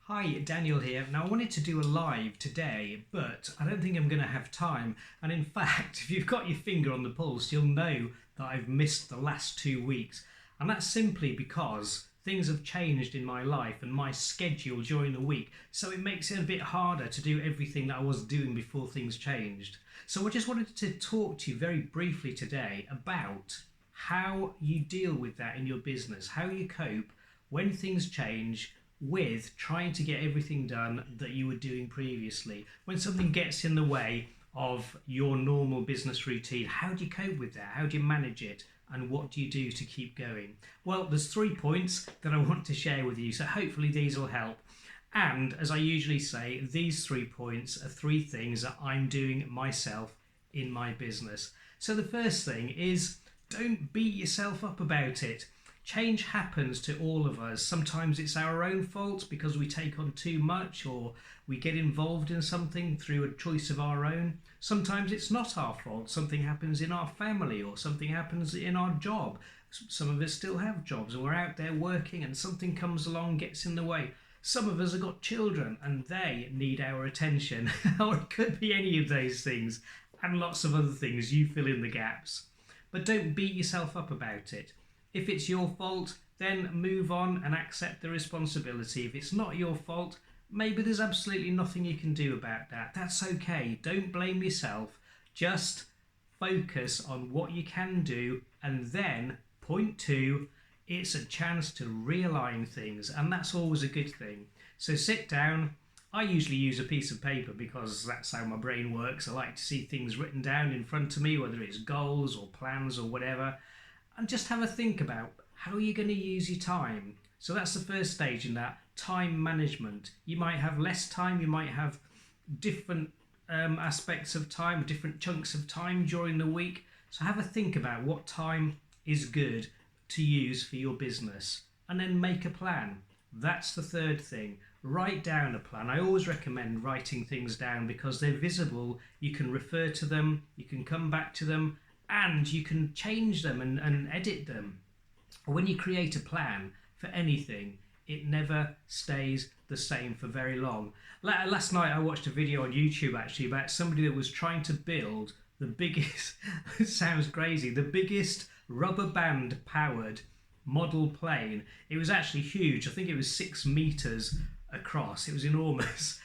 Hi, Daniel here. Now, I wanted to do a live today, but I don't think I'm going to have time. And in fact, if you've got your finger on the pulse, you'll know that I've missed the last 2 weeks. And that's simply because things have changed in my life and my schedule during the week. So it makes it a bit harder to do everything that I was doing before things changed. So I just wanted to talk to you very briefly today about how you deal with that in your business, how you cope when things change with trying to get everything done that you were doing previously. When something gets in the way of your normal business routine, how do you cope with that? How do you manage it? And what do you do to keep going? Well, there's 3 points that I want to share with you, so hopefully these will help. And as I usually say, these 3 points are 3 things that I'm doing myself in my business. So the first thing is, don't beat yourself up about it. Change happens to all of us. Sometimes it's our own fault because we take on too much or we get involved in something through a choice of our own. Sometimes it's not our fault. Something happens in our family or something happens in our job. Some of us still have jobs and we're out there working and something comes along, gets in the way. Some of us have got children and they need our attention. Or it could be any of those things and lots of other things. You fill in the gaps. But don't beat yourself up about it. If it's your fault, then move on and accept the responsibility. If it's not your fault, maybe there's absolutely nothing you can do about that. That's okay. Don't blame yourself. Just focus on what you can do. And then, point 2, it's a chance to realign things. And that's always a good thing. So sit down. I usually use a piece of paper because that's how my brain works. I like to see things written down in front of me, whether it's goals or plans or whatever. And just have a think about how you're going to use your time. So that's the first stage in that, time management. You might have less time, you might have different aspects of time, different chunks of time during the week. So have a think about what time is good to use for your business and then make a plan. That's the third thing. Write down a plan. I always recommend writing things down because they're visible. You can refer to them, you can come back to them, and you can change them and edit them. When you create a plan for anything, it never stays the same for very long. Last night I watched a video on YouTube actually about somebody that was trying to build the biggest, it sounds crazy, the biggest rubber band powered model plane. It was actually huge. I think it was 6 meters across. It was enormous.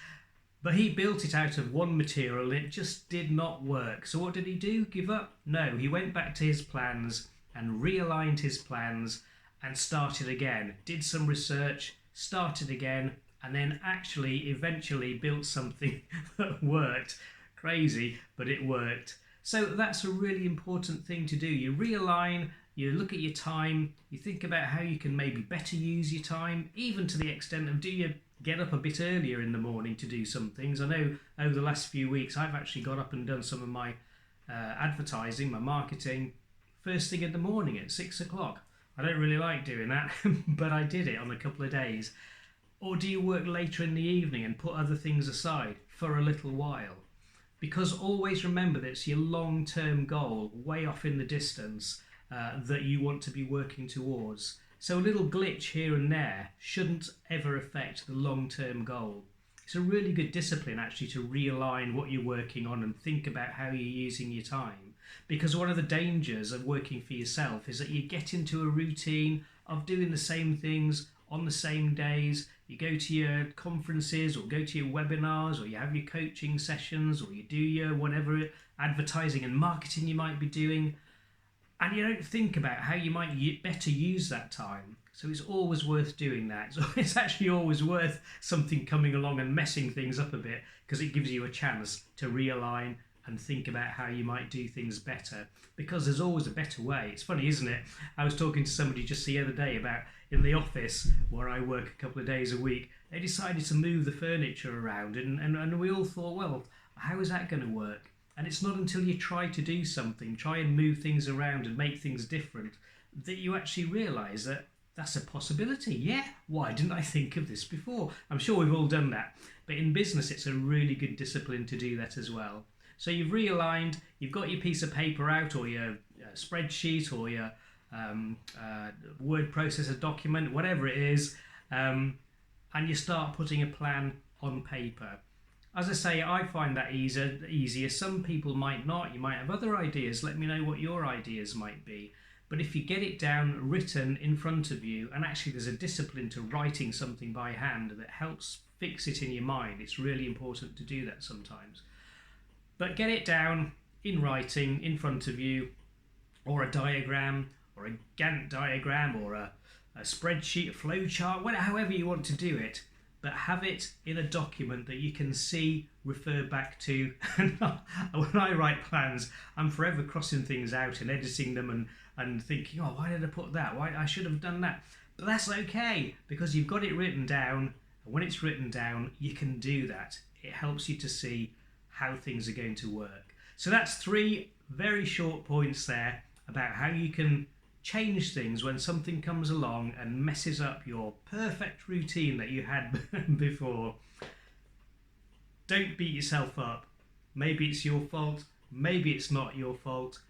But he built it out of one material and it just did not work. So what did he do? Give up? No, he went back to his plans and realigned his plans and started again. Did some research, started again, and then actually eventually built something that worked. Crazy, but it worked. So that's a really important thing to do. You realign, you look at your time, you think about how you can maybe better use your time, even to the extent of do you get up a bit earlier in the morning to do some things. I know over the last few weeks I've actually got up and done some of my advertising, my marketing, first thing in the morning at 6 o'clock. I don't really like doing that, but I did it on a couple of days. Or do you work later in the evening and put other things aside for a little while? Because always remember that it's your long-term goal, way off in the distance, that you want to be working towards. So a little glitch here and there shouldn't ever affect the long-term goal. It's a really good discipline actually to realign what you're working on and think about how you're using your time. Because one of the dangers of working for yourself is that you get into a routine of doing the same things on the same days. You go to your conferences or go to your webinars or you have your coaching sessions or you do your whatever advertising and marketing you might be doing. And you don't think about how you might better use that time. So it's always worth doing that. So it's actually always worth something coming along and messing things up a bit because it gives you a chance to realign and think about how you might do things better. Because there's always a better way. It's funny, isn't it? I was talking to somebody just the other day about in the office where I work a couple of days a week, they decided to move the furniture around and we all thought, well, how is that going to work? And it's not until you try to do something, try and move things around and make things different, that you actually realise that that's a possibility. Yeah, why didn't I think of this before? I'm sure we've all done that. But in business, it's a really good discipline to do that as well. So you've realigned, you've got your piece of paper out or your spreadsheet or your word processor document, whatever it is, and you start putting a plan on paper. As I say, I find that easier. Some people might not. You might have other ideas. Let me know what your ideas might be. But if you get it down, written in front of you, and actually there's a discipline to writing something by hand that helps fix it in your mind. It's really important to do that sometimes. But get it down in writing in front of you, or a diagram, or a Gantt diagram, or a spreadsheet, a flow chart, however you want to do it. But have it in a document that you can see, refer back to. And when I write plans, I'm forever crossing things out and editing them and thinking, oh, why did I put that? Why I should have done that. But that's okay, because you've got it written down. And when it's written down, you can do that. It helps you to see how things are going to work. So that's 3 very short points there about how you can change things when something comes along and messes up your perfect routine that you had before. Don't beat yourself up. Maybe it's your fault, maybe it's not your fault,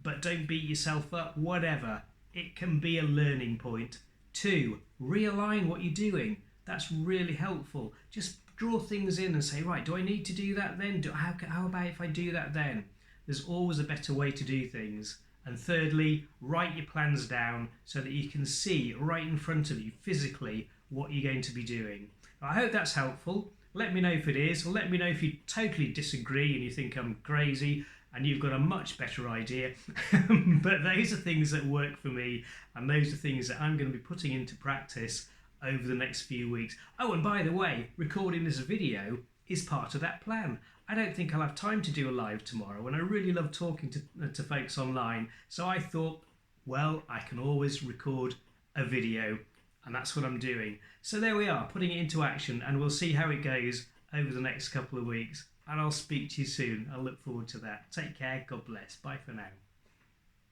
but don't beat yourself up, whatever. It can be a learning point. 2, realign what you're doing. That's really helpful. Just draw things in and say, right, do I need to do that then? How about if I do that then? There's always a better way to do things. And thirdly, write your plans down so that you can see right in front of you physically what you're going to be doing. I hope that's helpful. Let me know if it is, or let me know if you totally disagree and you think I'm crazy and you've got a much better idea. But those are things that work for me, and those are things that I'm going to be putting into practice over the next few weeks. Oh, and by the way, recording this video is part of that plan. I don't think I'll have time to do a live tomorrow, and I really love talking to folks online. So I thought, well, I can always record a video, and that's what I'm doing. So there we are, putting it into action, and we'll see how it goes over the next couple of weeks. And I'll speak to you soon. I look forward to that. Take care. God bless. Bye for now.